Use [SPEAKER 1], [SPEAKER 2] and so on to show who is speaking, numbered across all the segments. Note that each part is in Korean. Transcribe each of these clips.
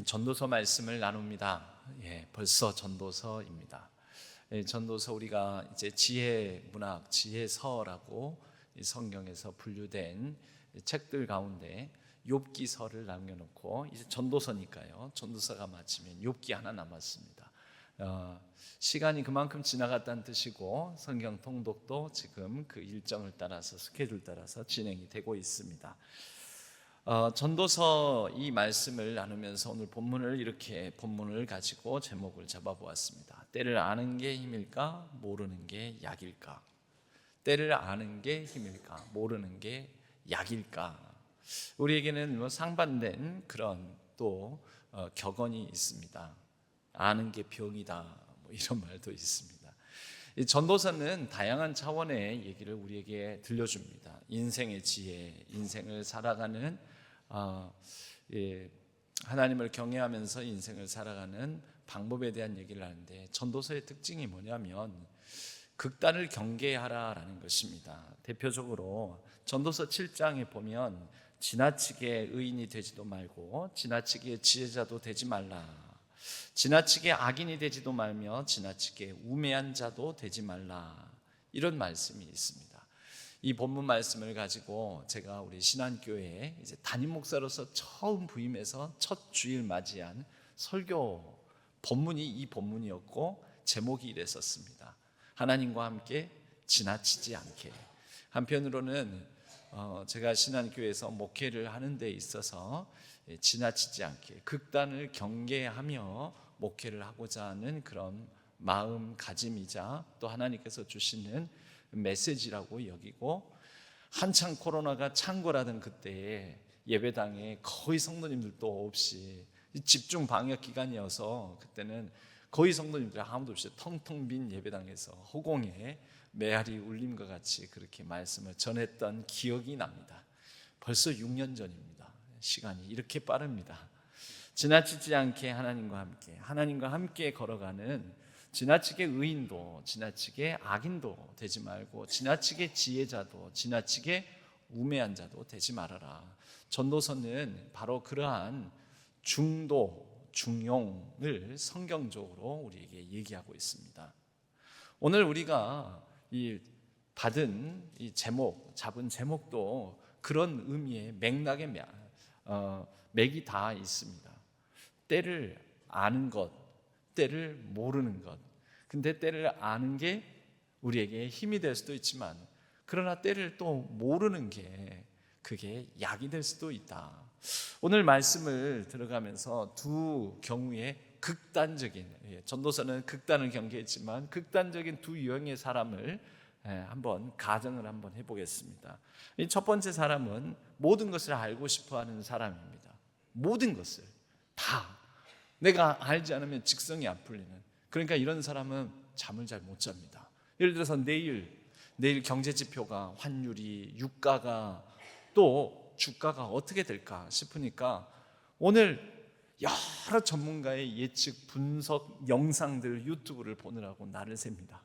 [SPEAKER 1] 전도서 말씀을 나눕니다. 벌써 전도서입니다. 전도서 우리가 이제 지혜 문학, 지혜서라고 성경에서 분류된 책들 가운데 욥기서를 남겨놓고 이제 전도서니까요. 전도서가 마치면 욥기 하나 남았습니다. 시간이 그만큼 지나갔다는 뜻이고 성경 통독도 지금 그 일정을 따라서 스케줄 따라서 진행이 되고 있습니다. 전도서 이 말씀을 나누면서 오늘 본문을 가지고 제목을 잡아보았습니다. 때를 아는 게 힘일까? 모르는 게 약일까? 때를 아는 게 힘일까? 모르는 게 약일까? 우리에게는 상반된 그런 또 격언이 있습니다. 아는 게 병이다, 이런 말도 있습니다. 이 전도서는 다양한 차원의 얘기를 우리에게 들려줍니다. 인생의 지혜, 인생을 살아가는 하나님을 경외하면서 인생을 살아가는 방법에 대한 얘기를 하는데, 전도서의 특징이 뭐냐면 극단을 경계하라라는 것입니다. 대표적으로 전도서 7장에 보면 지나치게 의인이 되지도 말고 지나치게 지혜자도 되지 말라, 지나치게 악인이 되지도 말며 지나치게 우매한 자도 되지 말라, 이런 말씀이 있습니다. 이 본문 말씀을 가지고 제가 우리 신안교회에 이제 담임 목사로서 처음 부임해서 첫 주일 맞이한 설교 본문이 이 본문이었고, 제목이 이랬었습니다. 하나님과 함께 지나치지 않게. 한편으로는 제가 신안교회에서 목회를 하는 데 있어서 지나치지 않게 극단을 경계하며 목회를 하고자 하는 그런 마음가짐이자 또 하나님께서 주시는 메시지라고 여기고, 한창 코로나가 창궐하던 그때에 예배당에 거의 성도님들도 없이 집중 방역 기간이어서 그때는 거의 성도님들 아무도 없이 텅텅 빈 예배당에서 허공에 메아리 울림과 같이 그렇게 말씀을 전했던 기억이 납니다. 벌써 6년 전입니다. 시간이 이렇게 빠릅니다. 지나치지 않게 하나님과 함께 걸어가는, 지나치게 의인도 지나치게 악인도 되지 말고 지나치게 지혜자도 지나치게 우매한 자도 되지 말아라. 전도서는 바로 그러한 중도, 중용을 성경적으로 우리에게 얘기하고 있습니다. 오늘 우리가 받은 이 잡은 제목도 그런 의미의 맥락의 맥이 다 있습니다. 때를 아는 것, 때를 모르는 것. 근데 때를 아는 게 우리에게 힘이 될 수도 있지만, 그러나 때를 또 모르는 게 그게 약이 될 수도 있다. 오늘 말씀을 들어가면서 두 경우의 극단적인, 전도서는 극단을 경계했지만 극단적인 두 유형의 사람을 한번 가정을 한번 해보겠습니다. 첫 번째 사람은 모든 것을 알고 싶어하는 사람입니다. 모든 것을 다 내가 알지 않으면 직성이 안 풀리는, 그러니까 이런 사람은 잠을 잘 못 잡니다. 예를 들어서 내일 경제지표가, 환율이, 유가가, 또 주가가 어떻게 될까 싶으니까 오늘 여러 전문가의 예측 분석 영상들 유튜브를 보느라고 날을 셉니다.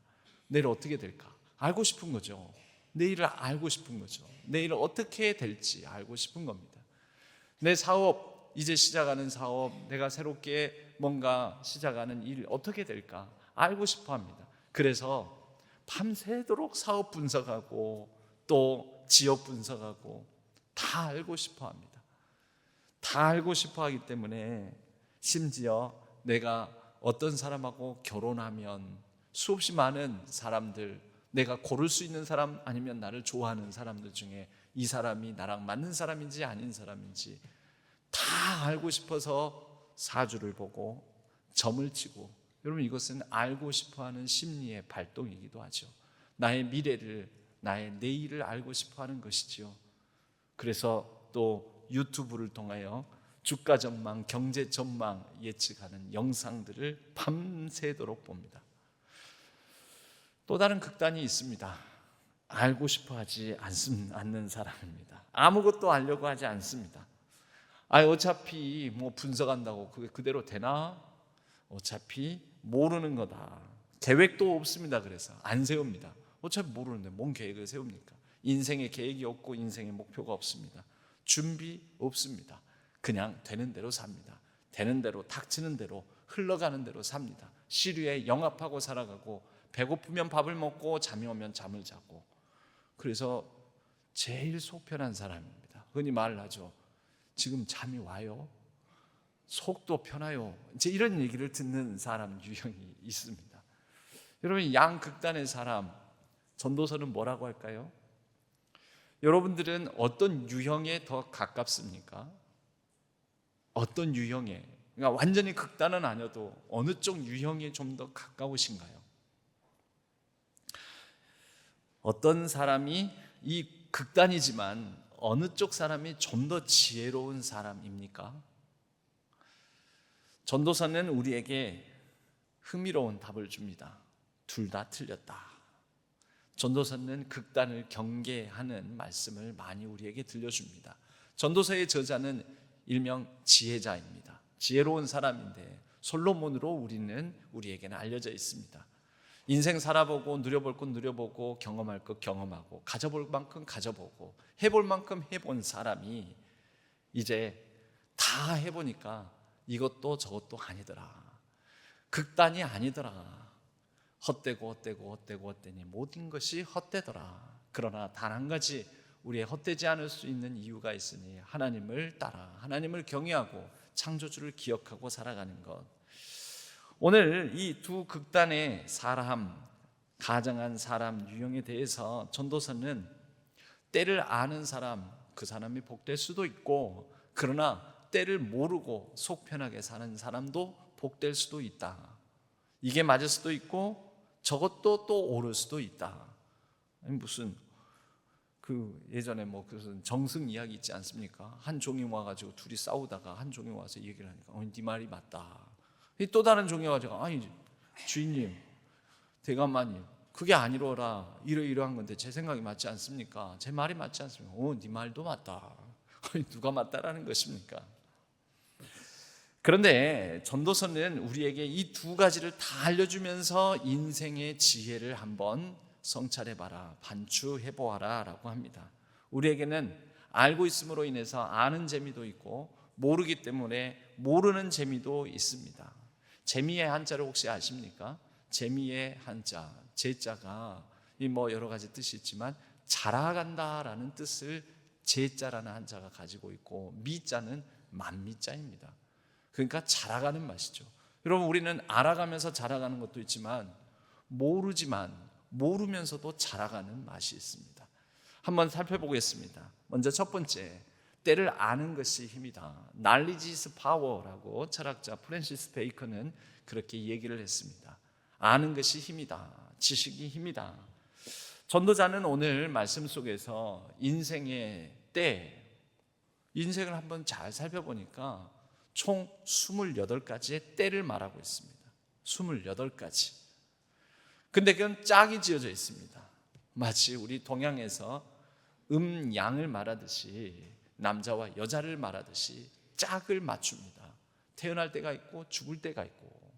[SPEAKER 1] 내일 어떻게 될까 알고 싶은 거죠. 내일을 알고 싶은 거죠. 내일은 어떻게 될지 알고 싶은 겁니다. 내 사업, 이제 시작하는 사업, 내가 새롭게 뭔가 시작하는 일 어떻게 될까 알고 싶어 합니다. 그래서 밤새도록 사업 분석하고 또 지역 분석하고 다 알고 싶어 합니다. 다 알고 싶어 하기 때문에 심지어 내가 어떤 사람하고 결혼하면 수없이 많은 사람들, 내가 고를 수 있는 사람 아니면 나를 좋아하는 사람들 중에 이 사람이 나랑 맞는 사람인지 아닌 사람인지 다 알고 싶어서 사주를 보고 점을 치고, 여러분 이것은 알고 싶어하는 심리의 발동이기도 하죠. 나의 미래를, 나의 내일을 알고 싶어하는 것이지요. 그래서 또 유튜브를 통하여 주가 전망, 경제 전망 예측하는 영상들을 밤새도록 봅니다. 또 다른 극단이 있습니다. 알고 싶어하지 않는 사람입니다. 아무것도 알려고 하지 않습니다. 어차피 분석한다고 그게 그대로 되나? 어차피 모르는 거다. 계획도 없습니다. 그래서 안 세웁니다. 어차피 모르는데 뭔 계획을 세웁니까? 인생의 계획이 없고 인생의 목표가 없습니다. 준비 없습니다. 그냥 되는 대로 삽니다. 되는 대로, 닥치는 대로, 흘러가는 대로 삽니다. 시류에 영합하고 살아가고, 배고프면 밥을 먹고 잠이 오면 잠을 자고, 그래서 제일 속 편한 사람입니다. 흔히 말하죠. 지금 잠이 와요? 속도 편해요? 이제 이런 얘기를 듣는 사람 유형이 있습니다. 여러분, 양극단의 사람, 전도서는 뭐라고 할까요? 여러분들은 어떤 유형에 더 가깝습니까? 어떤 유형에? 그러니까 완전히 극단은 아니어도 어느 쪽 유형에 좀 더 가까우신가요? 어떤 사람이 이 극단이지만 어느 쪽 사람이 좀 더 지혜로운 사람입니까? 전도서는 우리에게 흥미로운 답을 줍니다. 둘 다 틀렸다. 전도서는 극단을 경계하는 말씀을 많이 우리에게 들려줍니다. 전도서의 저자는 일명 지혜자입니다. 지혜로운 사람인데 솔로몬으로 우리에게는 알려져 있습니다. 인생 살아보고 누려볼 것 누려보고 경험할 것 경험하고 가져볼 만큼 가져보고 해볼 만큼 해본 사람이 이제 다 해보니까 이것도 저것도 아니더라. 극단이 아니더라. 헛되니 모든 것이 헛되더라. 그러나 단 한 가지 우리의 헛되지 않을 수 있는 이유가 있으니 하나님을 따라 하나님을 경외하고 창조주를 기억하고 살아가는 것. 오늘 이 두 극단의 사람, 가정한 사람 유형에 대해서 전도서는 때를 아는 사람, 그 사람이 복될 수도 있고, 그러나 때를 모르고 속 편하게 사는 사람도 복될 수도 있다. 이게 맞을 수도 있고 저것도 또 옳을 수도 있다. 무슨 예전에 무슨 정승 이야기 있지 않습니까? 한 종이 와가지고 둘이 싸우다가 한 종이 와서 얘기를 하니까 네 말이 맞다. 또 다른 종이 와가지고 아니 주인님, 대감마님, 그게 아니로라. 이러이러한 건데 제 생각이 맞지 않습니까? 제 말이 맞지 않습니까? 네 말도 맞다. 누가 맞다라는 것입니까? 그런데 전도서는 우리에게 이 두 가지를 다 알려주면서 인생의 지혜를 한번 성찰해봐라, 반추해보아라 라고 합니다. 우리에게는 알고 있음으로 인해서 아는 재미도 있고 모르기 때문에 모르는 재미도 있습니다. 재미의 한자를 혹시 아십니까? 재미의 한자, 제자가 여러 가지 뜻이 있지만 자라간다라는 뜻을 제자라는 한자가 가지고 있고, 미자는 만미자입니다. 그러니까 자라가는 맛이죠. 여러분, 우리는 알아가면서 자라가는 것도 있지만 모르면서도 자라가는 맛이 있습니다. 한번 살펴보겠습니다. 먼저 첫 번째, 때를 아는 것이 힘이다. Knowledge is power라고 철학자 프랜시스 베이컨은 그렇게 얘기를 했습니다. 아는 것이 힘이다. 지식이 힘이다. 전도자는 오늘 말씀 속에서 인생의 때, 인생을 한번 잘 살펴보니까 총 28가지의 때를 말하고 있습니다. 28가지. 근데 그건 짝이 지어져 있습니다. 마치 우리 동양에서 양을 말하듯이, 남자와 여자를 말하듯이 짝을 맞춥니다. 태어날 때가 있고 죽을 때가 있고,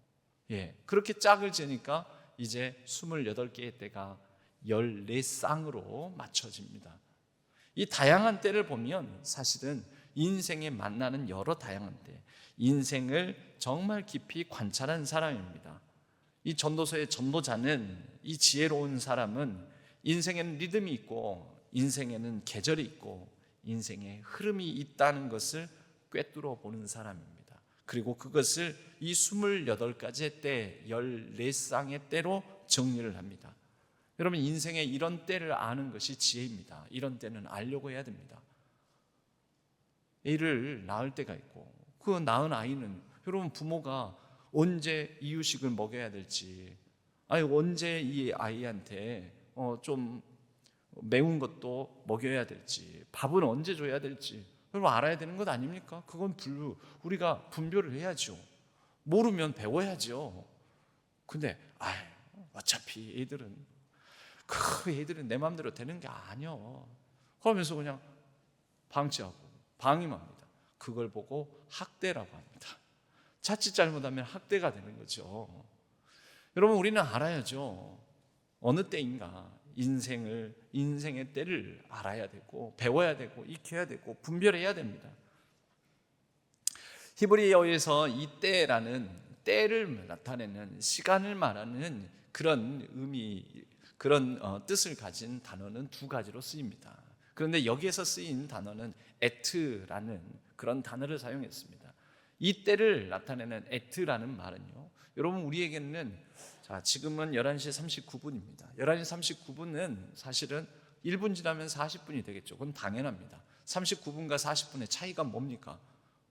[SPEAKER 1] 그렇게 짝을 지으니까 이제 28개의 때가 14쌍으로 맞춰집니다. 이 다양한 때를 보면 사실은 인생에 만나는 여러 다양한 때, 인생을 정말 깊이 관찰한 사람입니다. 이 전도서의 전도자는, 이 지혜로운 사람은 인생에는 리듬이 있고 인생에는 계절이 있고 인생에 흐름이 있다는 것을 꿰뚫어 보는 사람입니다. 그리고 그것을 이 28가지의 때, 14쌍의 때로 정리를 합니다. 여러분, 인생에 이런 때를 아는 것이 지혜입니다. 이런 때는 알려고 해야 됩니다. 애를 낳을 때가 있고, 그 낳은 아이는, 여러분, 부모가 언제 이유식을 먹여야 될지, 언제 이 아이한테 좀 매운 것도 먹여야 될지, 밥은 언제 줘야 될지 여러분 알아야 되는 것 아닙니까? 그건 우리가 분별을 해야죠. 모르면 배워야죠. 근데 어차피 애들은 내 마음대로 되는 게 아니요. 그러면서 그냥 방치하고 방임합니다. 그걸 보고 학대라고 합니다. 자칫 잘못하면 학대가 되는 거죠. 여러분, 우리는 알아야죠. 어느 때인가 인생의 때를 알아야 되고 배워야 되고 익혀야 되고 분별해야 됩니다. 히브리어에서 이 때라는 때를 나타내는 시간을 말하는 그런 그런 뜻을 가진 단어는 두 가지로 쓰입니다. 그런데 여기에서 쓰인 단어는 에트라는 그런 단어를 사용했습니다. 이 때를 나타내는 에트라는 말은요, 여러분 우리에게는 지금은 11시 39분입니다. 11시 39분은 사실은 1분 지나면 40분이 되겠죠. 그건 당연합니다. 39분과 40분의 차이가 뭡니까?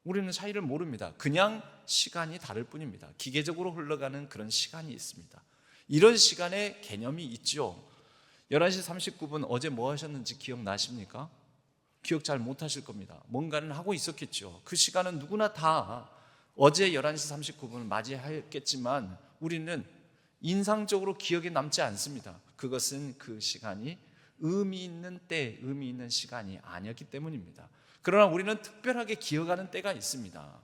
[SPEAKER 1] 우리는 차이를 모릅니다. 그냥 시간이 다를 뿐입니다. 기계적으로 흘러가는 그런 시간이 있습니다. 이런 시간의 개념이 있죠. 11시 39분 어제 뭐 하셨는지 기억나십니까? 기억 잘 못하실 겁니다. 뭔가는 하고 있었겠죠. 그 시간은 누구나 다 어제 11시 39분을 맞이했겠지만 우리는 인상적으로 기억에 남지 않습니다. 그것은 그 시간이 의미 있는 때, 의미 있는 시간이 아니었기 때문입니다. 그러나 우리는 특별하게 기억하는 때가 있습니다.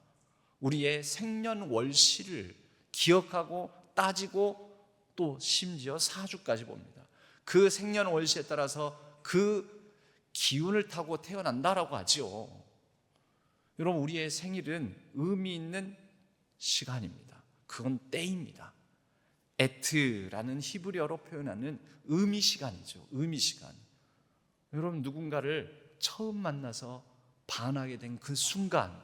[SPEAKER 1] 우리의 생년월시를 기억하고 따지고 또 심지어 사주까지 봅니다. 그 생년월시에 따라서 그 기운을 타고 태어난다라고 하지요. 여러분 우리의 생일은 의미 있는 시간입니다. 그건 때입니다. 에트라는 히브리어로 표현하는 의미 시간이죠. 의미 시간. 여러분 누군가를 처음 만나서 반하게 된 그 순간,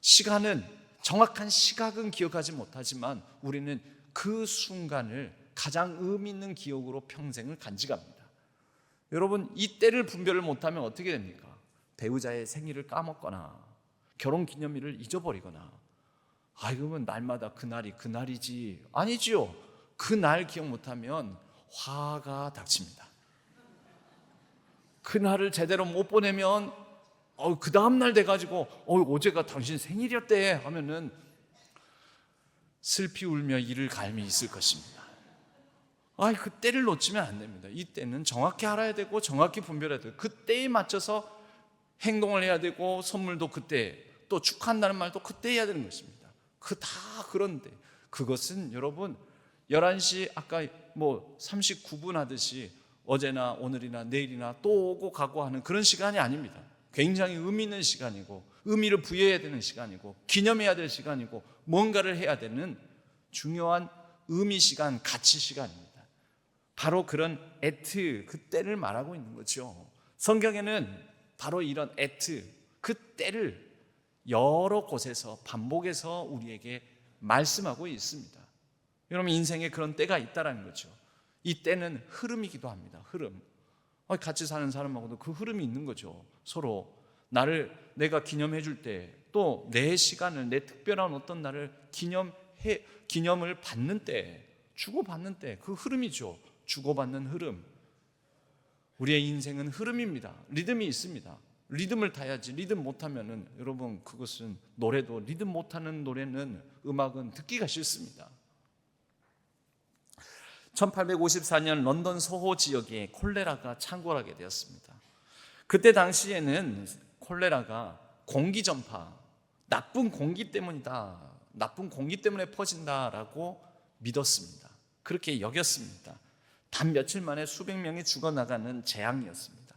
[SPEAKER 1] 시간은 정확한 시각은 기억하지 못하지만 우리는 그 순간을 가장 의미 있는 기억으로 평생을 간직합니다. 여러분 이 때를 분별을 못하면 어떻게 됩니까? 배우자의 생일을 까먹거나 결혼기념일을 잊어버리거나 그러면 날마다 그날이 그날이지 아니지요. 그날 기억 못하면 화가 닥칩니다. 그날을 제대로 못 보내면 그 다음날 돼가지고 어제가 당신 생일이었대 하면은 슬피 울며 이를 갈미 있을 것입니다. 그 때를 놓치면 안 됩니다. 이 때는 정확히 알아야 되고 정확히 분별해야 되고 그 때에 맞춰서 행동을 해야 되고 선물도 그때 또 축하한다는 말도 그때 해야 되는 것입니다. 그런데 그것은 여러분 11시 아까 39분 하듯이 어제나 오늘이나 내일이나 또 오고 가고 하는 그런 시간이 아닙니다. 굉장히 의미 있는 시간이고 의미를 부여해야 되는 시간이고 기념해야 될 시간이고 뭔가를 해야 되는 중요한 의미 시간, 가치 시간입니다. 바로 그런 에트, 그 때를 말하고 있는 거죠. 성경에는 바로 이런 에트, 그 때를 여러 곳에서 반복해서 우리에게 말씀하고 있습니다. 여러분 인생에 그런 때가 있다는 거죠. 이 때는 흐름이기도 합니다. 흐름. 같이 사는 사람하고도 그 흐름이 있는 거죠. 서로 내가 기념해 줄 때, 또 내 시간을, 내 특별한 어떤 날을 기념을 받는 때, 주고받는 때, 그 흐름이죠. 주고받는 흐름. 우리의 인생은 흐름입니다. 리듬이 있습니다. 리듬을 타야지. 리듬 못하면은 여러분 그것은 노래도 리듬 못하는 노래는 음악은 듣기가 싫습니다. 1854년 런던 소호 지역에 콜레라가 창궐하게 되었습니다. 그때 당시에는 콜레라가 공기전파, 나쁜 공기 때문이다, 나쁜 공기 때문에 퍼진다라고 믿었습니다. 그렇게 여겼습니다. 단 며칠 만에 수백 명이 죽어나가는 재앙이었습니다.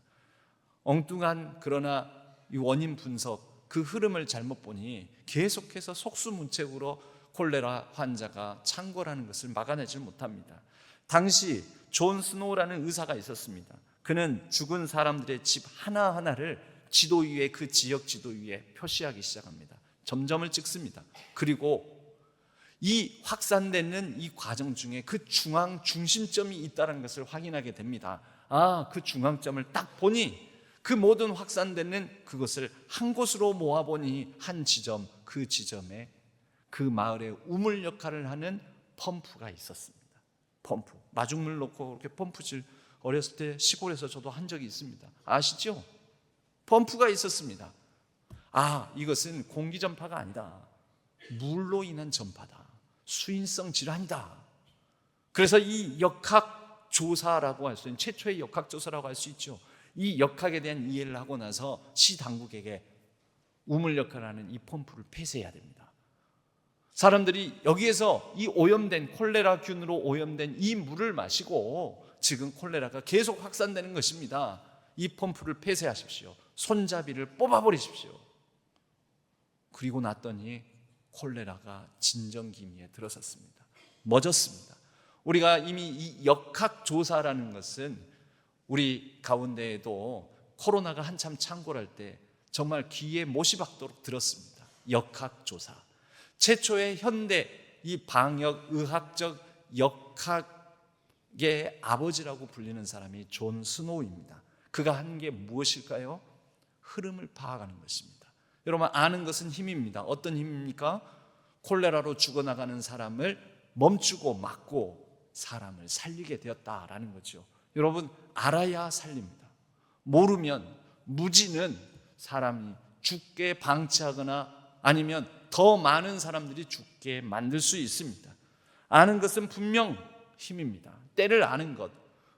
[SPEAKER 1] 엉뚱한 그러나 이 원인 분석, 그 흐름을 잘못 보니 계속해서 속수무책으로 콜레라 환자가 창궐하는 것을 막아내지 못합니다. 당시 존 스노우라는 의사가 있었습니다. 그는 죽은 사람들의 집 하나하나를 지도 위에, 그 지역 지도 위에 표시하기 시작합니다. 점점을 찍습니다. 그리고 이 확산되는 이 과정 중에 그 중심점이 있다는 것을 확인하게 됩니다. 그 중앙점을 딱 보니 그 모든 확산되는 그것을 한 곳으로 모아보니 한 지점, 그 지점에 그 마을의 우물 역할을 하는 펌프가 있었습니다. 펌프, 마중물 넣고 이렇게 펌프질 어렸을 때 시골에서 저도 한 적이 있습니다. 아시죠? 펌프가 있었습니다. 이것은 공기 전파가 아니다. 물로 인한 전파다. 수인성 질환이다. 그래서 이 역학 조사라고 할 수 있는 최초의 역학 조사라고 할 수 있죠. 이 역학에 대한 이해를 하고 나서 시 당국에게 우물 역할을 하는 이 펌프를 폐쇄해야 됩니다. 사람들이 여기에서 이 오염된 콜레라균으로 오염된 이 물을 마시고 지금 콜레라가 계속 확산되는 것입니다. 이 펌프를 폐쇄하십시오. 손잡이를 뽑아버리십시오. 그리고 났더니 콜레라가 진정기미에 들어섰습니다. 멎었습니다. 우리가 이미 이 역학조사라는 것은 우리 가운데에도 코로나가 한참 창궐할 때 정말 귀에 못이 박도록 들었습니다. 역학조사. 최초의 현대 이 방역의학적 역학의 아버지라고 불리는 사람이 존 스노우입니다. 그가 한 게 무엇일까요? 흐름을 파악하는 것입니다. 여러분, 아는 것은 힘입니다. 어떤 힘입니까? 콜레라로 죽어나가는 사람을 멈추고 막고 사람을 살리게 되었다라는 거죠. 여러분, 알아야 살립니다. 모르면, 무지는 사람이 죽게 방치하거나 아니면 더 많은 사람들이 죽게 만들 수 있습니다. 아는 것은 분명 힘입니다. 때를 아는 것,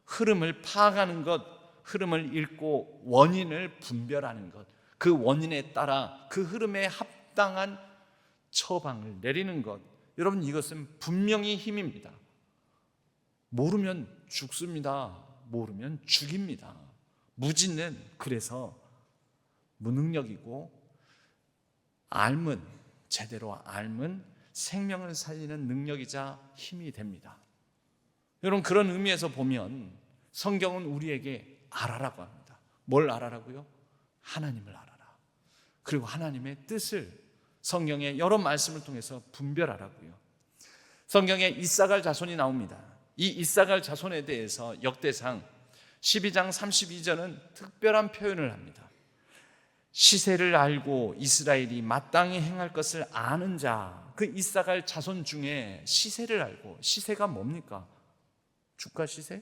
[SPEAKER 1] 흐름을 파악하는 것, 흐름을 읽고 원인을 분별하는 것, 그 원인에 따라 그 흐름에 합당한 처방을 내리는 것, 여러분, 이것은 분명히 힘입니다. 모르면 죽습니다. 모르면 죽입니다. 무지는 그래서 무능력이고, 알면, 제대로 알면 생명을 살리는 능력이자 힘이 됩니다. 여러분, 그런 의미에서 보면 성경은 우리에게 알아라고 합니다. 뭘 알아라고요? 하나님을 알아라. 그리고 하나님의 뜻을 성경의 여러 말씀을 통해서 분별하라고요. 성경에 이사갈 자손이 나옵니다. 이 이사갈 자손에 대해서 역대상 12장 32절은 특별한 표현을 합니다. 시세를 알고 이스라엘이 마땅히 행할 것을 아는 자, 그 이사갈 자손 중에 시세를 알고, 시세가 뭡니까? 주가 시세?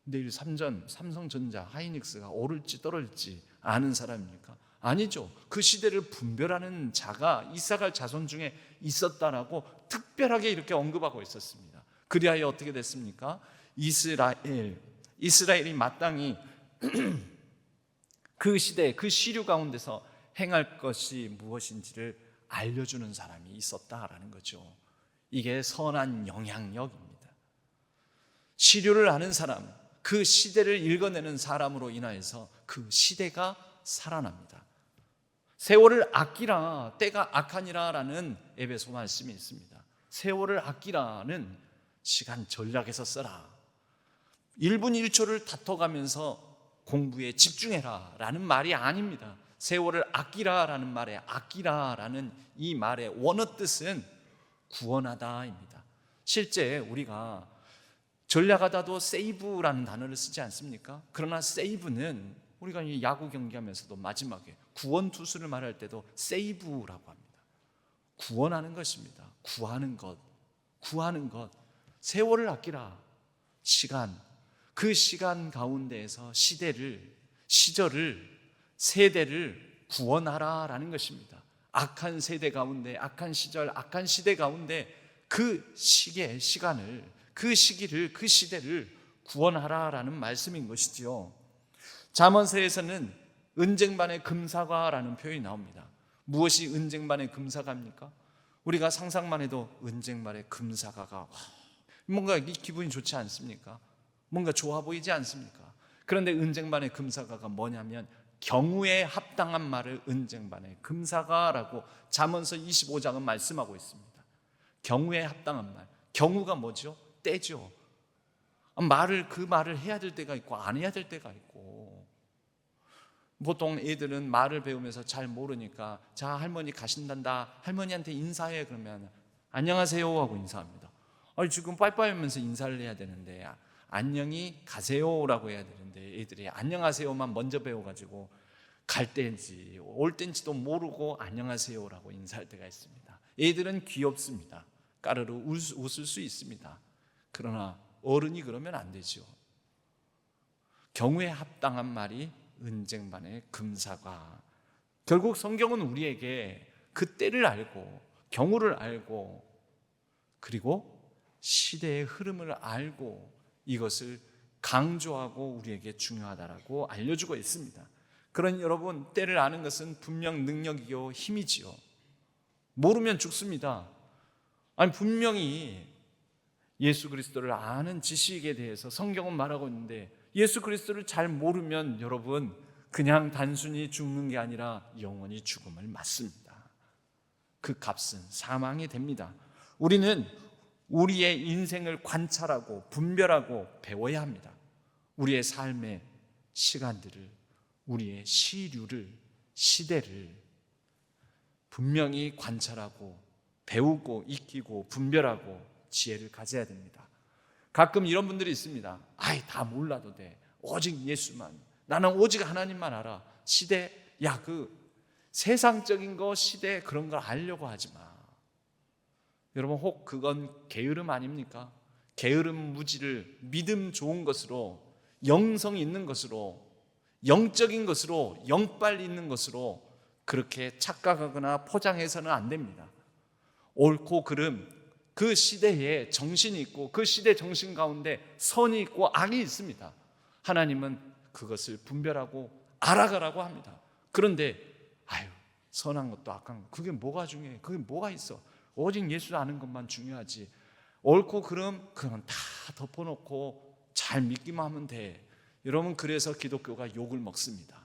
[SPEAKER 1] 내일 삼성전자, 하이닉스가 오를지 떨어질지 아는 사람입니까? 아니죠. 그 시대를 분별하는 자가 이사갈 자손 중에 있었다라고 특별하게 이렇게 언급하고 있었습니다. 그리하여 어떻게 됐습니까? 이스라엘이 마땅히 그 시대, 그 시류 가운데서 행할 것이 무엇인지를 알려주는 사람이 있었다라는 거죠. 이게 선한 영향력입니다. 시류를 아는 사람, 그 시대를 읽어내는 사람으로 인하여서 그 시대가 살아납니다. 세월을 아끼라, 때가 악하니라라는 에베소 말씀이 있습니다. 세월을 아끼라는 시간 전략에서 써라. 1분 1초를 다퉈가면서 공부에 집중해라 라는 말이 아닙니다. 세월을 아끼라라는 말에 아끼라라는 이 말의 원어 뜻은 구원하다입니다. 실제 우리가 전략하다도 세이브라는 단어를 쓰지 않습니까? 그러나 세이브는 우리가 야구 경기하면서도 마지막에 구원 투수를 말할 때도 세이브라고 합니다. 구원하는 것입니다. 구하는 것, 구하는 것. 세월을 아끼라. 시간, 그 시간 가운데에서 시대를, 시절을, 세대를 구원하라라는 것입니다. 악한 세대 가운데, 악한 시절, 악한 시대 가운데 그 시기의 시간을, 그 시기를, 그 시대를 구원하라라는 말씀인 것이지요. 잠언서에서는 은쟁반의 금사과라는 표현이 나옵니다. 무엇이 은쟁반의 금사과입니까? 우리가 상상만 해도 은쟁반의 금사과가 뭔가 이 기분이 좋지 않습니까? 뭔가 좋아 보이지 않습니까? 그런데 은쟁반의 금사과가 뭐냐면 경우에 합당한 말을 은쟁반의 금사과라고 잠언서 25장은 말씀하고 있습니다. 경우에 합당한 말. 경우가 뭐죠? 때죠. 그 말을 해야 될 때가 있고 안 해야 될 때가 있고, 보통 애들은 말을 배우면서 잘 모르니까 자, 할머니 가신단다, 할머니한테 인사해. 그러면 안녕하세요 하고 인사합니다. 지금 빠이빠이 하면서 인사를 해야 되는데 안녕히 가세요라고 해야 되는데 애들이 안녕하세요만 먼저 배워가지고 갈 때인지 올 때인지도 모르고 안녕하세요라고 인사할 때가 있습니다. 애들은 귀엽습니다. 까르르 웃을 수 있습니다. 그러나 어른이 그러면 안 되죠. 경우에 합당한 말이 은쟁반의 금사과. 결국 성경은 우리에게 그 때를 알고 경우를 알고 그리고 시대의 흐름을 알고 이것을 강조하고 우리에게 중요하다라고 알려주고 있습니다. 그러니 여러분, 때를 아는 것은 분명 능력이요 힘이지요. 모르면 죽습니다. 분명히 예수 그리스도를 아는 지식에 대해서 성경은 말하고 있는데 예수 그리스도를 잘 모르면 여러분 그냥 단순히 죽는 게 아니라 영원히 죽음을 맞습니다. 그 값은 사망이 됩니다. 우리는 우리의 인생을 관찰하고 분별하고 배워야 합니다. 우리의 삶의 시간들을, 우리의 시류를, 시대를 분명히 관찰하고 배우고 익히고 분별하고 지혜를 가져야 됩니다. 가끔 이런 분들이 있습니다. 아이, 다 몰라도 돼. 오직 예수만. 나는 오직 하나님만 알아. 시대, 야, 그 세상적인 거, 시대 그런 걸 알려고 하지 마. 여러분, 혹 그건 게으름 아닙니까? 게으름 무지를 믿음 좋은 것으로, 영성 있는 것으로, 영적인 것으로, 영빨 있는 것으로 그렇게 착각하거나 포장해서는 안 됩니다. 옳고 그름, 그 시대에 정신이 있고 그 시대 정신 가운데 선이 있고 악이 있습니다. 하나님은 그것을 분별하고 알아가라고 합니다. 그런데 선한 것도 악한 것, 그게 뭐가 중요해? 그게 뭐가 있어? 오직 예수 아는 것만 중요하지. 옳고 그름, 그건 다 덮어놓고 잘 믿기만 하면 돼. 여러분, 그래서 기독교가 욕을 먹습니다.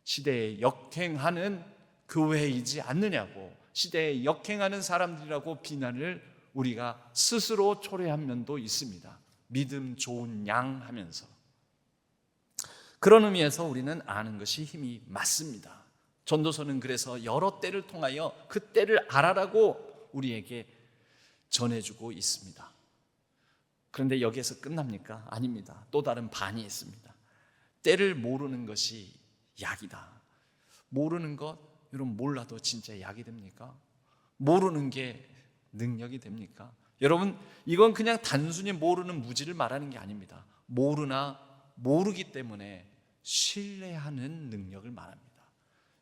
[SPEAKER 1] 시대에 역행하는 교회이지 않느냐고, 시대에 역행하는 사람들이라고 비난을 우리가 스스로 초래한 면도 있습니다. 믿음 좋은 양 하면서. 그런 의미에서 우리는 아는 것이 힘이 맞습니다. 전도서는 그래서 여러 때를 통하여 그 때를 알아라고 우리에게 전해주고 있습니다. 그런데 여기에서 끝납니까? 아닙니다. 또 다른 반이 있습니다. 때를 모르는 것이 약이다. 모르는 것, 여러분, 몰라도 진짜 약이 됩니까? 모르는 게 능력이 됩니까? 여러분, 이건 그냥 단순히 모르는 무지를 말하는 게 아닙니다. 모르나 모르기 때문에 신뢰하는 능력을 말합니다.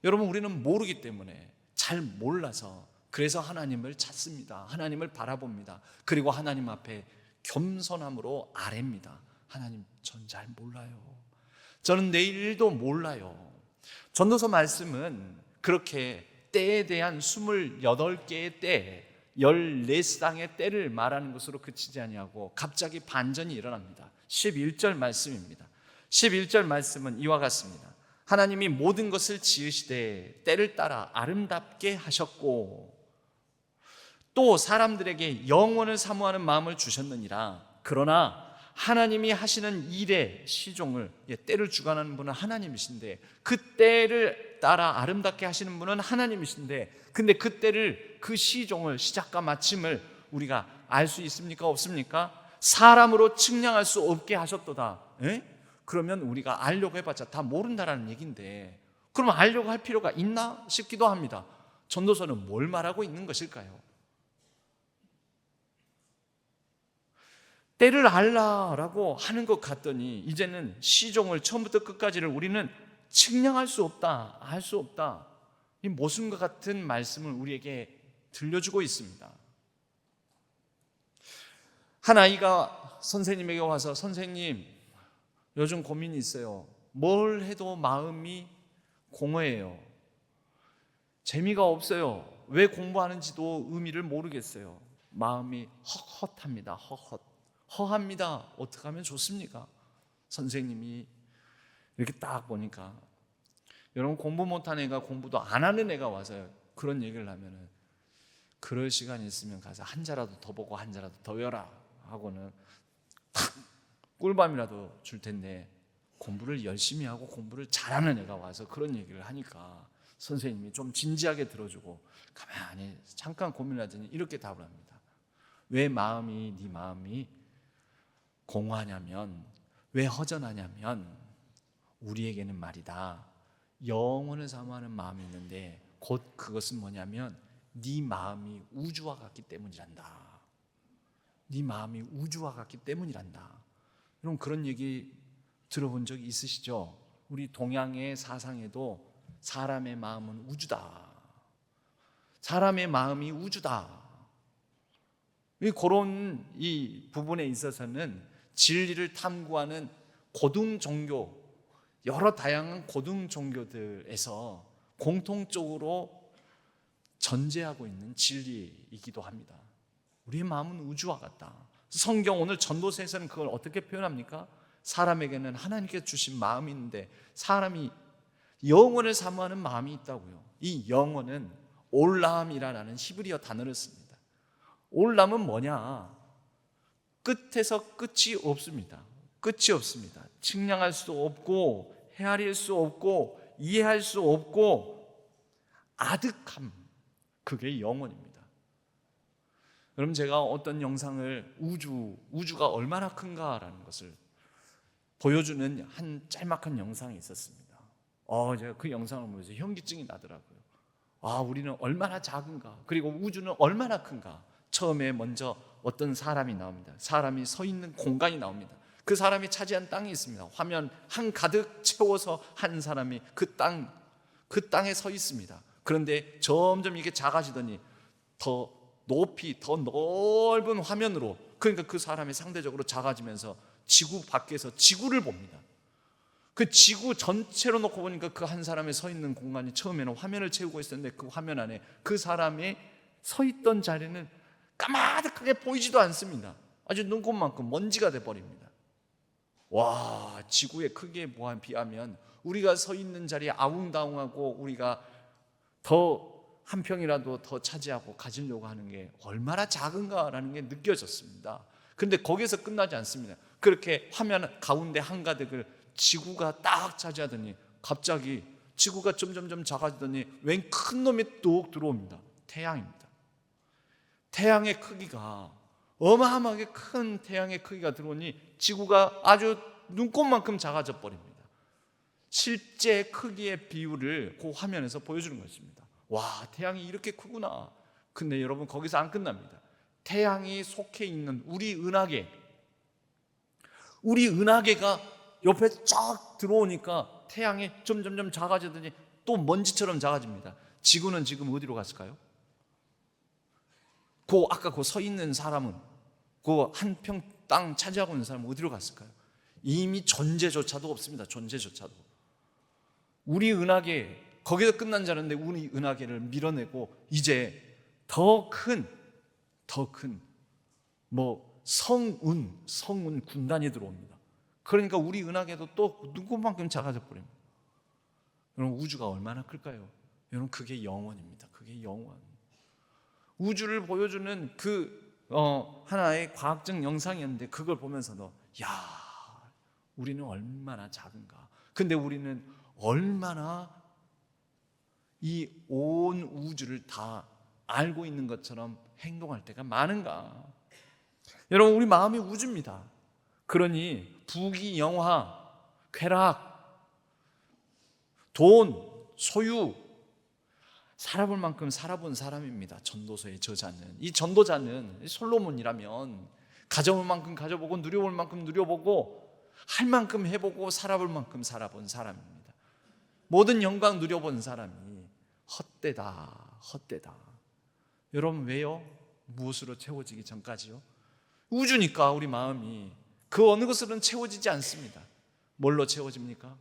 [SPEAKER 1] 여러분, 우리는 모르기 때문에, 잘 몰라서, 그래서 하나님을 찾습니다. 하나님을 바라봅니다. 그리고 하나님 앞에 겸손함으로 아뢰입니다. 하나님, 전 잘 몰라요. 저는 내일도 몰라요. 전도서 말씀은 그렇게 때에 대한 28개의 때, 14쌍의 때를 말하는 것으로 그치지 아니하고 갑자기 반전이 일어납니다. 11절 말씀입니다. 11절 말씀은 이와 같습니다. 하나님이 모든 것을 지으시되 때를 따라 아름답게 하셨고 또 사람들에게 영원을 사모하는 마음을 주셨느니라. 그러나 하나님이 하시는 일의 시종을, 때를 주관하는 분은 하나님이신데, 그 때를 따라 아름답게 하시는 분은 하나님이신데, 근데 그 때를, 그 시종을, 시작과 마침을 우리가 알 수 있습니까? 없습니까? 사람으로 측량할 수 없게 하셨도다. 그러면 우리가 알려고 해봤자 다 모른다라는 얘기인데, 그러면 알려고 할 필요가 있나 싶기도 합니다. 전도서는 뭘 말하고 있는 것일까요? 때를 알라라고 하는 것 같더니 이제는 시종을 처음부터 끝까지를 우리는 측량할 수 없다, 알 수 없다, 이 모순과 같은 말씀을 우리에게 들려주고 있습니다. 한 아이가 선생님에게 와서, 선생님, 요즘 고민이 있어요. 뭘 해도 마음이 공허해요. 재미가 없어요. 왜 공부하는지도 의미를 모르겠어요. 마음이 헛헛합니다. 허합니다. 어떻게 하면 좋습니까? 선생님이 이렇게 딱 보니까, 여러분, 공부 못한 애가 공부도 안 하는 애가 와서 그런 얘기를 하면은, 그럴 시간이 있으면 가서 한 자라도 더 보고 한 자라도 더 외워라 하고는 탁 꿀밤이라도 줄 텐데, 공부를 열심히 하고 공부를 잘하는 애가 와서 그런 얘기를 하니까 선생님이 좀 진지하게 들어주고 가만히 잠깐 고민하더니 이렇게 답을 합니다. 왜 마음이, 네 마음이 공허하냐면, 왜 허전하냐면, 우리에게는 말이다, 영혼을 사모하는 마음이 있는데 곧 그것은 뭐냐면 네 마음이 우주와 같기 때문이란다. 네 마음이 우주와 같기 때문이란다. 여러분, 그런 얘기 들어본 적이 있으시죠? 우리 동양의 사상에도 사람의 마음은 우주다, 사람의 마음이 우주다, 그런 이 부분에 있어서는 진리를 탐구하는 고등 종교, 여러 다양한 고등 종교들에서 공통적으로 전제하고 있는 진리이기도 합니다. 우리의 마음은 우주와 같다. 성경 오늘 전도서에서는 그걸 어떻게 표현합니까? 사람에게는 하나님께 주신 마음이 있는데 사람이 영혼을 사모하는 마음이 있다고요. 이 영혼은 올람이라는 히브리어 단어를 씁니다. 올람은 뭐냐? 끝에서 끝이 없습니다. 끝이 없습니다. 측량할 수 없고 헤아릴 수 없고 이해할 수 없고 아득함, 그게 영원입니다. 여러분, 제가 어떤 영상을 우주가 얼마나 큰가라는 것을 보여주는 한 짤막한 영상이 있었습니다. 제가 그 영상을 보면서 현기증이 나더라고요. 우리는 얼마나 작은가, 그리고 우주는 얼마나 큰가. 처음에 먼저 어떤 사람이 나옵니다. 사람이 서 있는 공간이 나옵니다. 그 사람이 차지한 땅이 있습니다. 화면 한가득 채워서 한 사람이 그 땅에 서 있습니다. 그런데 점점 이게 작아지더니 더 높이, 더 넓은 화면으로, 그러니까 그 사람이 상대적으로 작아지면서 지구 밖에서 지구를 봅니다. 그 지구 전체로 놓고 보니까 그 한 사람이 서 있는 공간이 처음에는 화면을 채우고 있었는데 그 화면 안에 그 사람이 서 있던 자리는 까마득하게 보이지도 않습니다. 아주 눈곱만큼 먼지가 돼버립니다. 와, 지구의 크기에 비하면 우리가 서 있는 자리에 아웅다웅하고 우리가 더 한 평이라도 더 차지하고 가지려고 하는 게 얼마나 작은가라는 게 느껴졌습니다. 그런데 거기서 끝나지 않습니다. 그렇게 화면 가운데 한가득을 지구가 딱 차지하더니 갑자기 지구가 점점점 작아지더니 웬 큰 놈이 뚝 들어옵니다. 태양입니다. 태양의 크기가, 어마어마하게 큰 태양의 크기가 들어오니 지구가 아주 눈곱만큼 작아져 버립니다. 실제 크기의 비율을 그 화면에서 보여주는 것입니다. 와, 태양이 이렇게 크구나. 근데 여러분, 거기서 안 끝납니다. 태양이 속해 있는 우리 은하계가 옆에 쫙 들어오니까 태양이 점점점 작아지더니 또 먼지처럼 작아집니다. 지구는 지금 어디로 갔을까요? 아까 서 있는 사람은, 그 한 평 땅 차지하고 있는 사람은 어디로 갔을까요? 이미 존재조차도 없습니다. 존재조차도. 우리 은하계, 거기서 끝난 줄 알았는데 우리 은하계를 밀어내고 이제 더 큰 성운 군단이 들어옵니다. 그러니까 우리 은하계도 또 눈곱만큼 작아져 버립니다. 여러분, 우주가 얼마나 클까요? 여러분, 그게 영원입니다. 그게 영원. 우주를 보여주는 하나의 과학적 영상이었는데 그걸 보면서도 우리는 얼마나 작은가. 근데 우리는 얼마나 이 온 우주를 다 알고 있는 것처럼 행동할 때가 많은가. 여러분, 우리 마음이 우주입니다. 그러니 부귀, 영화, 쾌락, 돈, 소유, 살아볼 만큼 살아본 사람입니다. 전도서의 저자는. 이 전도자는 솔로몬이라면 가져볼 만큼 가져보고 누려볼 만큼 누려보고 할 만큼 해보고 살아볼 만큼 살아본 사람입니다. 모든 영광 누려본 사람이 헛되다. 여러분, 왜요? 무엇으로 채워지기 전까지요? 우주니까 우리 마음이 그 어느 것으로는 채워지지 않습니다. 뭘로 채워집니까?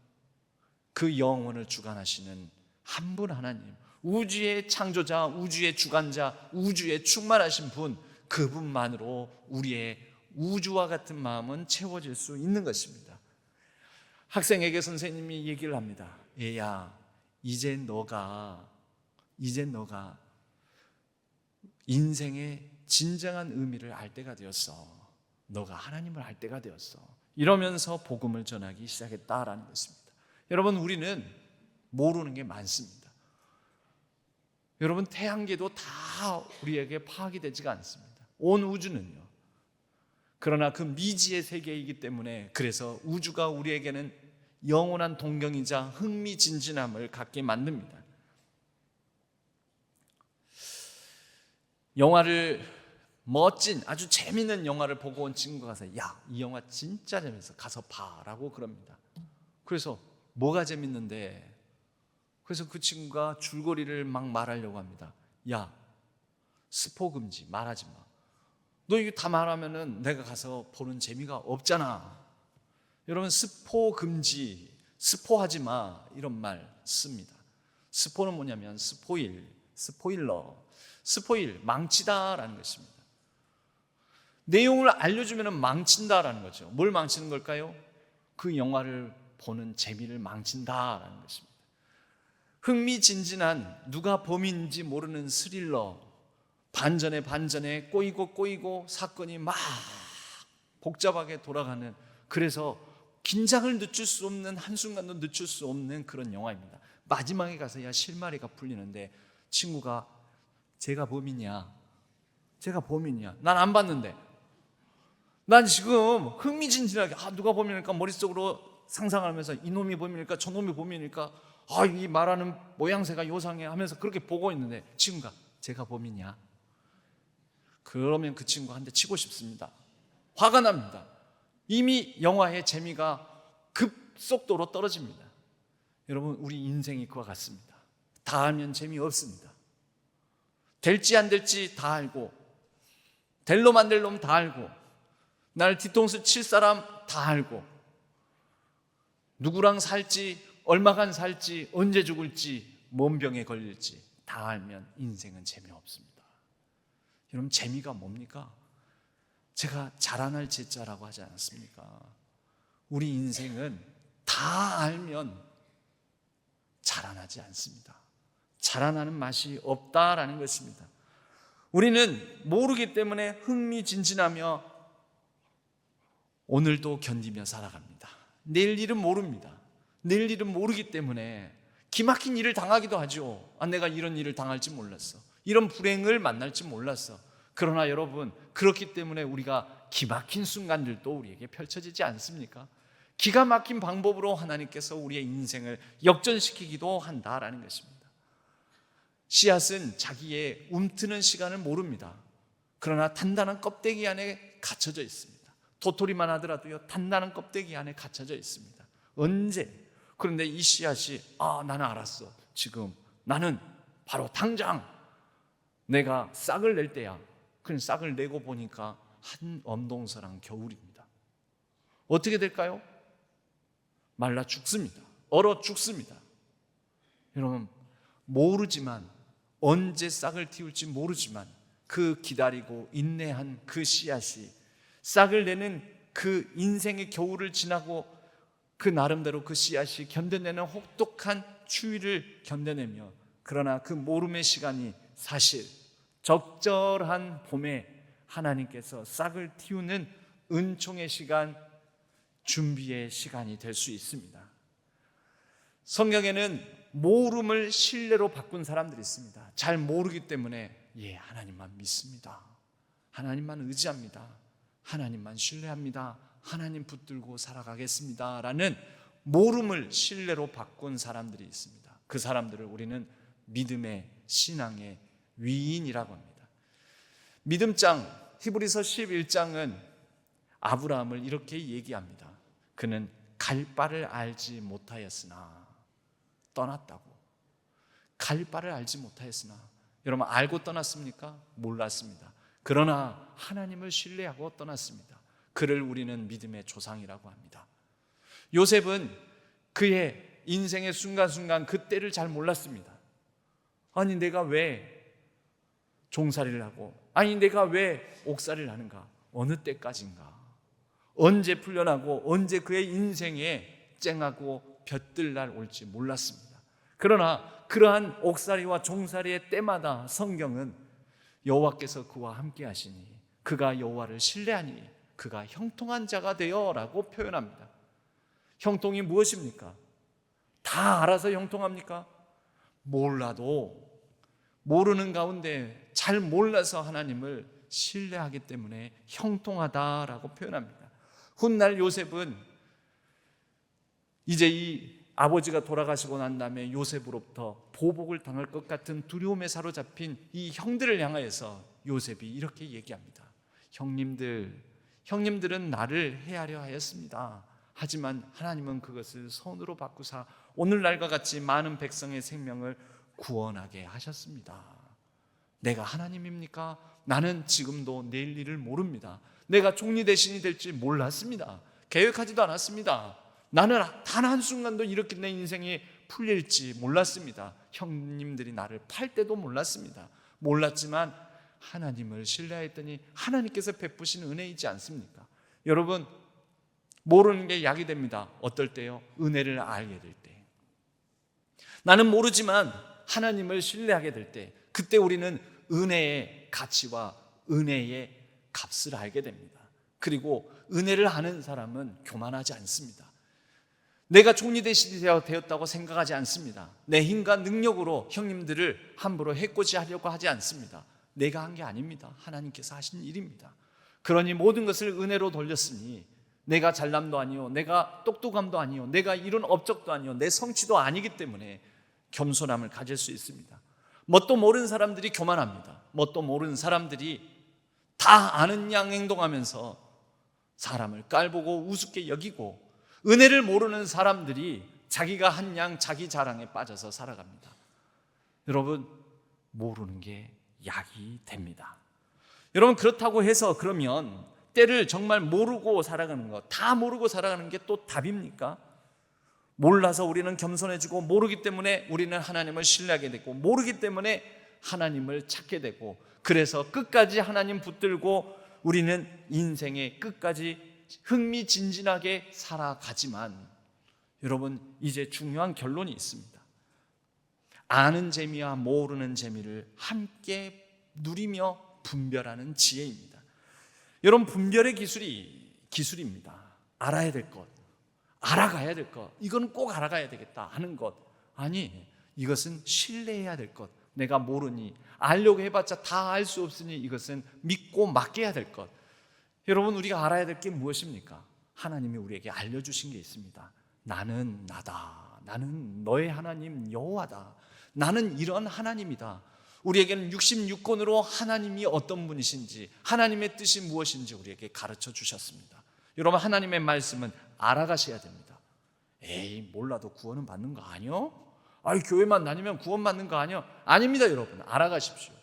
[SPEAKER 1] 그 영혼을 주관하시는 한 분 하나님, 우주의 창조자, 우주의 주관자, 우주의 충만하신 분, 그분만으로 우리의 우주와 같은 마음은 채워질 수 있는 것입니다. 학생에게 선생님이 얘기를 합니다. 얘야, 이제 너가 인생의 진정한 의미를 알 때가 되었어. 너가 하나님을 알 때가 되었어. 이러면서 복음을 전하기 시작했다라는 것입니다. 여러분, 우리는 모르는 게 많습니다. 여러분, 태양계도 다 우리에게 파악이 되지가 않습니다. 온 우주는요. 그러나 그 미지의 세계이기 때문에, 그래서 우주가 우리에게는 영원한 동경이자 흥미진진함을 갖게 만듭니다. 영화를, 멋진 아주 재밌는 영화를 보고 온 친구가 가서 이 영화 진짜 재밌어, 가서 봐라고 그럽니다. 그래서 뭐가 재밌는데, 그래서 그 친구가 줄거리를 막 말하려고 합니다. 스포 금지, 말하지 마. 너 이거 다 말하면은 내가 가서 보는 재미가 없잖아. 여러분, 스포 금지, 스포하지 마, 이런 말 씁니다. 스포는 뭐냐면 스포일러, 망치다라는 것입니다. 내용을 알려주면 망친다라는 거죠. 뭘 망치는 걸까요? 그 영화를 보는 재미를 망친다라는 것입니다. 흥미진진한 누가 범인인지 모르는 스릴러, 반전에 반전에 꼬이고 사건이 막 복잡하게 돌아가는, 그래서 긴장을 늦출 수 없는, 한순간도 늦출 수 없는 그런 영화입니다. 마지막에 가서야 실마리가 풀리는데 친구가 제가 범인이야. 난 안 봤는데. 난 지금 흥미진진하게 누가 범인일까 머릿속으로 상상하면서 이놈이 범인일까 저놈이 범인일까, 이 말하는 모양새가 요상해 하면서 그렇게 보고 있는데 친구가 제가 범인이야. 그러면 그 친구 한 대 치고 싶습니다. 화가 납니다. 이미 영화의 재미가 급속도로 떨어집니다. 여러분, 우리 인생이 그와 같습니다. 다 알면 재미없습니다. 될지 안 될지 다 알고, 될 놈 안 될 놈 다 알고, 날 뒤통수 칠 사람 다 알고, 누구랑 살지, 얼마간 살지, 언제 죽을지, 뭔 병에 걸릴지 다 알면 인생은 재미없습니다. 여러분, 재미가 뭡니까? 제가 자라날 제자라고 하지 않았습니까? 우리 인생은 다 알면 자라나지 않습니다. 자라나는 맛이 없다라는 것입니다. 우리는 모르기 때문에 흥미진진하며 오늘도 견디며 살아갑니다. 내일 일은 모릅니다. 내일 일은 모르기 때문에 기막힌 일을 당하기도 하죠. 내가 이런 일을 당할지 몰랐어. 이런 불행을 만날지 몰랐어. 그러나 여러분, 그렇기 때문에 우리가 기막힌 순간들도 우리에게 펼쳐지지 않습니까? 기가 막힌 방법으로 하나님께서 우리의 인생을 역전시키기도 한다라는 것입니다. 씨앗은 자기의 움트는 시간을 모릅니다. 그러나 단단한 껍데기 안에 갇혀져 있습니다. 도토리만 하더라도요, 단단한 껍데기 안에 갇혀져 있습니다. 언제? 그런데 이 씨앗이 나는 알았어. 지금 나는 바로 당장 내가 싹을 낼 때야. 그럼 싹을 내고 보니까 한 엄동설한 겨울입니다. 어떻게 될까요? 말라 죽습니다. 얼어 죽습니다. 여러분, 모르지만, 언제 싹을 틔울지 모르지만 그 기다리고 인내한 그 씨앗이 싹을 내는 그 인생의 겨울을 지나고 그 나름대로 그 씨앗이 견뎌내는 혹독한 추위를 견뎌내며, 그러나 그 모름의 시간이 사실 적절한 봄에 하나님께서 싹을 틔우는 은총의 시간, 준비의 시간이 될 수 있습니다. 성경에는 모름을 신뢰로 바꾼 사람들이 있습니다. 잘 모르기 때문에 하나님만 믿습니다. 하나님만 의지합니다. 하나님만 신뢰합니다. 하나님 붙들고 살아가겠습니다 라는 모름을 신뢰로 바꾼 사람들이 있습니다. 그 사람들을 우리는 믿음의 신앙의 위인이라고 합니다. 믿음장 히브리서 11장은 아브라함을 이렇게 얘기합니다. 그는 갈 바를 알지 못하였으나 떠났다고. 갈 바를 알지 못하였으나, 여러분, 알고 떠났습니까? 몰랐습니다. 그러나 하나님을 신뢰하고 떠났습니다. 그를 우리는 믿음의 조상이라고 합니다. 요셉은 그의 인생의 순간순간 그 때를 잘 몰랐습니다. 내가 왜 종살이를 하고, 내가 왜 옥살이를 하는가? 어느 때까지인가? 언제 풀려나고 언제 그의 인생에 쨍하고 볕들 날 올지 몰랐습니다. 그러나 그러한 옥살이와 종살이의 때마다 성경은 여호와께서 그와 함께 하시니 그가 여호와를 신뢰하니 그가 형통한 자가 되어 라고 표현합니다. 형통이 무엇입니까? 다 알아서 형통합니까? 몰라도 모르는 가운데 잘 몰라서 하나님을 신뢰하기 때문에 형통하다라고 표현합니다. 훗날 요셉은 이제 이 아버지가 돌아가시고 난 다음에 요셉으로부터 보복을 당할 것 같은 두려움에 사로잡힌 이 형들을 향하여서 요셉이 이렇게 얘기합니다. 형님들은 나를 해하려 하였습니다. 하지만 하나님은 그것을 선으로 바꾸사 오늘날과 같이 많은 백성의 생명을 구원하게 하셨습니다. 내가 하나님입니까? 나는 지금도 내일 일을 모릅니다. 내가 총리 대신이 될지 몰랐습니다. 계획하지도 않았습니다. 나는 단 한순간도 이렇게 내 인생이 풀릴지 몰랐습니다. 형님들이 나를 팔 때도 몰랐습니다. 몰랐지만 하나님을 신뢰했더니 하나님께서 베푸신 은혜이지 않습니까? 여러분, 모르는 게 약이 됩니다. 어떨 때요? 은혜를 알게 될 때. 나는 모르지만 하나님을 신뢰하게 될 때, 그때 우리는 은혜의 가치와 은혜의 값을 알게 됩니다. 그리고 은혜를 아는 사람은 교만하지 않습니다. 내가 종이 되었다고 생각하지 않습니다. 내 힘과 능력으로 형님들을 함부로 해코지하려고 하지 않습니다. 내가 한 게 아닙니다. 하나님께서 하신 일입니다. 그러니 모든 것을 은혜로 돌렸으니 내가 잘남도 아니요, 내가 똑똑함도 아니요, 내가 이룬 업적도 아니요, 내 성취도 아니기 때문에 겸손함을 가질 수 있습니다. 뭣도 모르는 사람들이 교만합니다. 뭣도 모르는 사람들이 다 아는 양 행동하면서 사람을 깔보고 우습게 여기고, 은혜를 모르는 사람들이 자기가 한 양 자기 자랑에 빠져서 살아갑니다. 여러분, 모르는 게 약이 됩니다. 여러분, 그렇다고 해서 그러면 때를 정말 모르고 살아가는 것, 다 모르고 살아가는 게 또 답입니까? 몰라서 우리는 겸손해지고, 모르기 때문에 우리는 하나님을 신뢰하게 되고, 모르기 때문에 하나님을 찾게 되고, 그래서 끝까지 하나님 붙들고 우리는 인생의 끝까지 흥미진진하게 살아가지만, 여러분, 이제 중요한 결론이 있습니다. 아는 재미와 모르는 재미를 함께 누리며 분별하는 지혜입니다. 여러분, 분별의 기술입니다. 알아야 될 것, 알아가야 될 것, 이건 꼭 알아가야 되겠다 하는 것, 아니, 이것은 신뢰해야 될 것, 내가 모르니 알려고 해봤자 다 알 수 없으니 이것은 믿고 맡겨야 될 것. 여러분, 우리가 알아야 될 게 무엇입니까? 하나님이 우리에게 알려주신 게 있습니다. 나는 나다. 나는 너의 하나님 여호와다. 나는 이런 하나님이다. 우리에게는 66권으로 하나님이 어떤 분이신지, 하나님의 뜻이 무엇인지 우리에게 가르쳐 주셨습니다. 여러분, 하나님의 말씀은 알아가셔야 됩니다. 에이, 몰라도 구원은 받는 거 아니요? 아이, 교회만 다니면 구원 받는 거 아니요? 아닙니다. 여러분, 알아가십시오.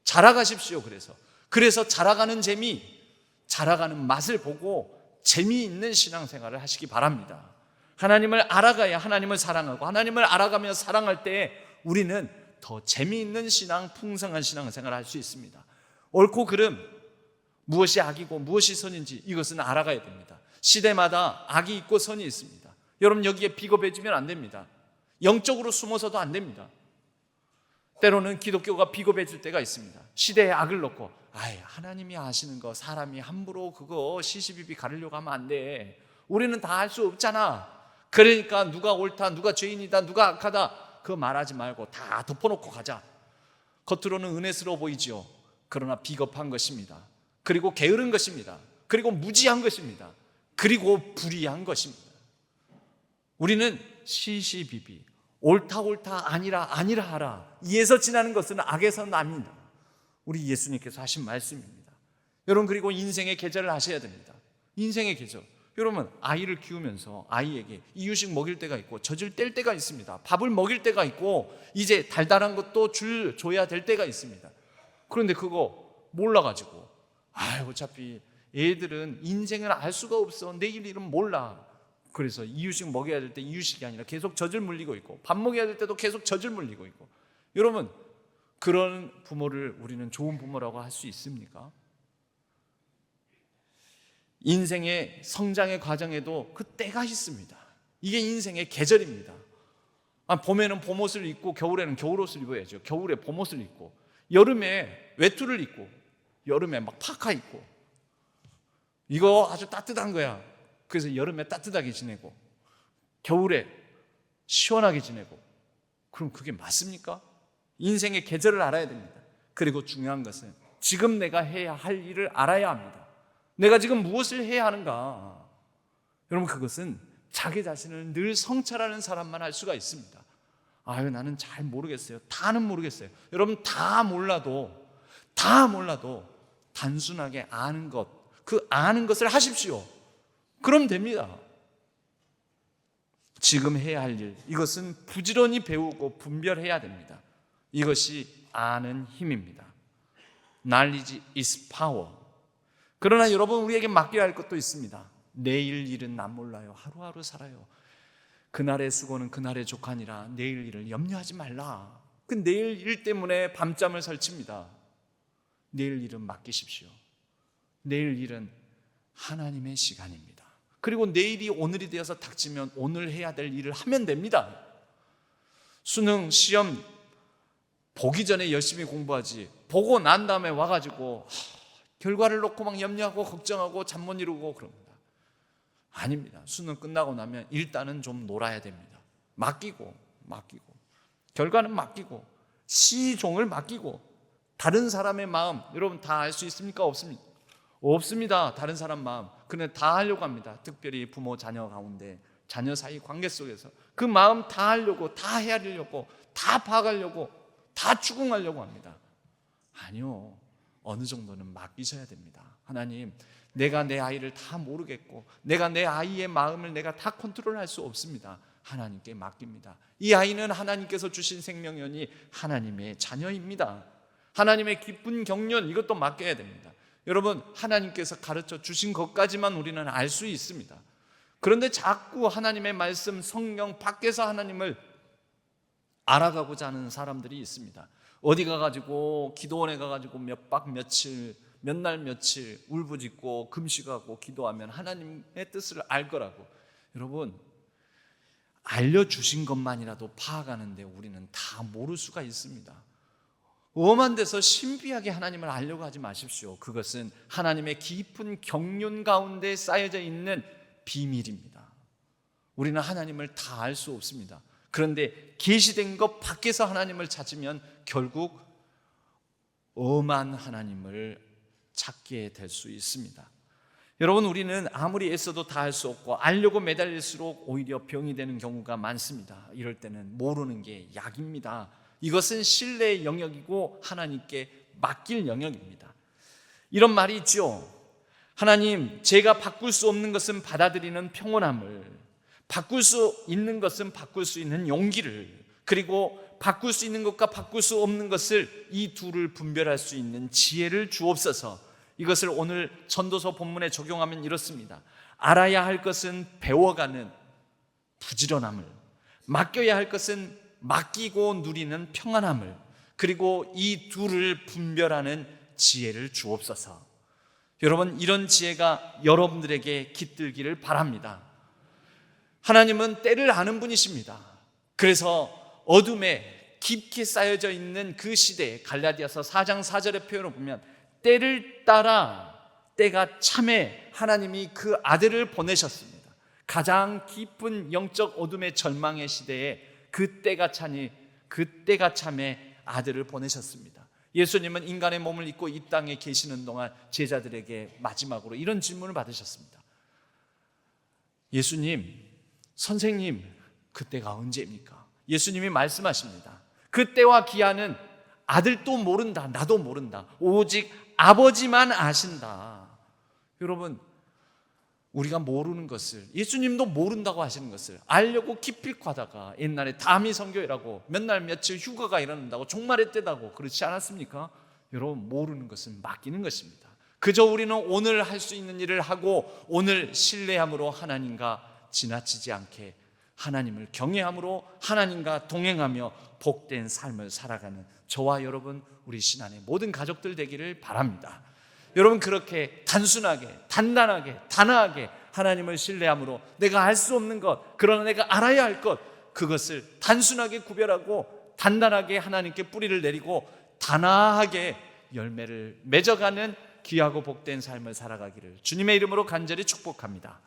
[SPEAKER 1] 자라가십시오. 그래서 자라가는 재미, 자라가는 맛을 보고 재미있는 신앙생활을 하시기 바랍니다. 하나님을 알아가야 하나님을 사랑하고, 하나님을 알아가며 사랑할 때 우리는 더 재미있는 신앙, 풍성한 신앙생활을 할 수 있습니다. 옳고 그름, 무엇이 악이고 무엇이 선인지 이것은 알아가야 됩니다. 시대마다 악이 있고 선이 있습니다. 여러분, 여기에 비겁해지면 안 됩니다. 영적으로 숨어서도 안 됩니다. 때로는 기독교가 비겁해질 때가 있습니다. 시대에 악을 넣고, 하나님이 아시는 거 사람이 함부로 그거 시시비비 가르려고 하면 안 돼. 우리는 다 할 수 없잖아. 그러니까 누가 옳다, 누가 죄인이다, 누가 악하다, 그거 말하지 말고 다 덮어놓고 가자. 겉으로는 은혜스러워 보이지요. 그러나 비겁한 것입니다. 그리고 게으른 것입니다. 그리고 무지한 것입니다. 그리고 불의한 것입니다. 우리는 시시비비, 옳다 아니라 하라, 이에서 지나는 것은 악에서 납니다. 우리 예수님께서 하신 말씀입니다. 여러분, 그리고 인생의 계절을 아셔야 됩니다. 인생의 계절, 여러분, 아이를 키우면서 아이에게 이유식 먹일 때가 있고 젖을 뗄 때가 있습니다. 밥을 먹일 때가 있고 이제 달달한 것도 줘야 될 때가 있습니다. 그런데 그거 몰라가지고, 어차피 애들은 인생을 알 수가 없어, 내일 일은 몰라, 그래서 이유식 먹여야 될 때 이유식이 아니라 계속 젖을 물리고 있고, 밥 먹여야 될 때도 계속 젖을 물리고 있고. 여러분, 그런 부모를 우리는 좋은 부모라고 할 수 있습니까? 인생의 성장의 과정에도 그 때가 있습니다. 이게 인생의 계절입니다. 봄에는 봄옷을 입고 겨울에는 겨울옷을 입어야죠. 겨울에 봄옷을 입고, 여름에 외투를 입고, 여름에 막 파카 입고, 이거 아주 따뜻한 거야. 그래서 여름에 따뜻하게 지내고 겨울에 시원하게 지내고, 그럼 그게 맞습니까? 인생의 계절을 알아야 됩니다. 그리고 중요한 것은 지금 내가 해야 할 일을 알아야 합니다. 내가 지금 무엇을 해야 하는가? 여러분, 그것은 자기 자신을 늘 성찰하는 사람만 할 수가 있습니다. 나는 잘 모르겠어요. 다는 모르겠어요. 여러분, 다 몰라도 단순하게 아는 것, 그 아는 것을 하십시오. 그럼 됩니다. 지금 해야 할 일, 이것은 부지런히 배우고 분별해야 됩니다. 이것이 아는 힘입니다. Knowledge is power. 그러나 여러분, 우리에게 맡겨야 할 것도 있습니다. 내일 일은 난 몰라요. 하루하루 살아요. 그날의 수고는 그날의 족하니라. 내일 일을 염려하지 말라. 그 내일 일 때문에 밤잠을 설칩니다. 내일 일은 맡기십시오. 내일 일은 하나님의 시간입니다. 그리고 내일이 오늘이 되어서 닥치면 오늘 해야 될 일을 하면 됩니다. 수능 시험 보기 전에 열심히 공부하지, 보고 난 다음에 와가지고 결과를 놓고 막 염려하고 걱정하고 잠 못 이루고 그럽니다. 아닙니다. 수능 끝나고 나면 일단은 좀 놀아야 됩니다. 맡기고 결과는 맡기고 시종을 맡기고. 다른 사람의 마음 여러분 다 알 수 있습니까? 없습니까? 없습니다. 다른 사람 마음 그는 다 하려고 합니다. 특별히 부모 자녀 가운데 자녀 사이 관계 속에서 그 마음 다 하려고, 다 헤아리려고, 다 파악하려고, 다 추궁하려고 합니다. 아니요, 어느 정도는 맡기셔야 됩니다. 하나님, 내가 내 아이를 다 모르겠고 내가 내 아이의 마음을 내가 다 컨트롤할 수 없습니다. 하나님께 맡깁니다. 이 아이는 하나님께서 주신 생명연이 하나님의 자녀입니다. 하나님의 기쁜 경륜, 이것도 맡겨야 됩니다. 여러분, 하나님께서 가르쳐 주신 것까지만 우리는 알 수 있습니다. 그런데 자꾸 하나님의 말씀, 성경 밖에서 하나님을 알아가고자 하는 사람들이 있습니다. 어디 가가지고 기도원에 가가지고 몇 박 며칠, 몇 날 며칠 울부짖고 금식하고 기도하면 하나님의 뜻을 알 거라고. 여러분, 알려주신 것만이라도 파악하는데 우리는 다 모를 수가 있습니다. 엄한 데서 신비하게 하나님을 알려고 하지 마십시오. 그것은 하나님의 깊은 경륜 가운데 쌓여져 있는 비밀입니다. 우리는 하나님을 다 알 수 없습니다. 그런데 계시된 것 밖에서 하나님을 찾으면 결국 엄한 하나님을 찾게 될 수 있습니다. 여러분, 우리는 아무리 애써도 다 알 수 없고 알려고 매달릴수록 오히려 병이 되는 경우가 많습니다. 이럴 때는 모르는 게 약입니다. 이것은 신뢰의 영역이고 하나님께 맡길 영역입니다. 이런 말이 있죠. 하나님, 제가 바꿀 수 없는 것은 받아들이는 평온함을, 바꿀 수 있는 것은 바꿀 수 있는 용기를, 그리고 바꿀 수 있는 것과 바꿀 수 없는 것을, 이 둘을 분별할 수 있는 지혜를 주옵소서. 이것을 오늘 전도서 본문에 적용하면 이렇습니다. 알아야 할 것은 배워가는 부지런함을, 맡겨야 할 것은 맡기고 누리는 평안함을, 그리고 이 둘을 분별하는 지혜를 주옵소서. 여러분, 이런 지혜가 여러분들에게 깃들기를 바랍니다. 하나님은 때를 아는 분이십니다. 그래서 어둠에 깊게 쌓여져 있는 그 시대에 갈라디아서 4장 4절의 표현을 보면 때를 따라 때가 참에 하나님이 그 아들을 보내셨습니다. 가장 깊은 영적 어둠의 절망의 시대에 그 때가 참에 아들을 보내셨습니다. 예수님은 인간의 몸을 입고 이 땅에 계시는 동안 제자들에게 마지막으로 이런 질문을 받으셨습니다. 예수님, 선생님, 그때가 언제입니까? 예수님이 말씀하십니다. 그때와 기한은 아들도 모른다, 나도 모른다. 오직 아버지만 아신다. 여러분, 우리가 모르는 것을, 예수님도 모른다고 하시는 것을 알려고 기필하다가 옛날에 다미 선교회라고 몇 날 며칠 휴가가 일어난다고 종말의 때다고 그렇지 않았습니까? 여러분, 모르는 것은 맡기는 것입니다. 그저 우리는 오늘 할 수 있는 일을 하고 오늘 신뢰함으로 하나님과 지나치지 않게 하나님을 경외함으로 하나님과 동행하며 복된 삶을 살아가는 저와 여러분, 우리 신안의 모든 가족들 되기를 바랍니다. 여러분, 그렇게 단순하게, 단단하게, 단아하게 하나님을 신뢰함으로 내가 알 수 없는 것, 그러나 내가 알아야 할 것, 그것을 단순하게 구별하고 단단하게 하나님께 뿌리를 내리고 단아하게 열매를 맺어가는 귀하고 복된 삶을 살아가기를 주님의 이름으로 간절히 축복합니다.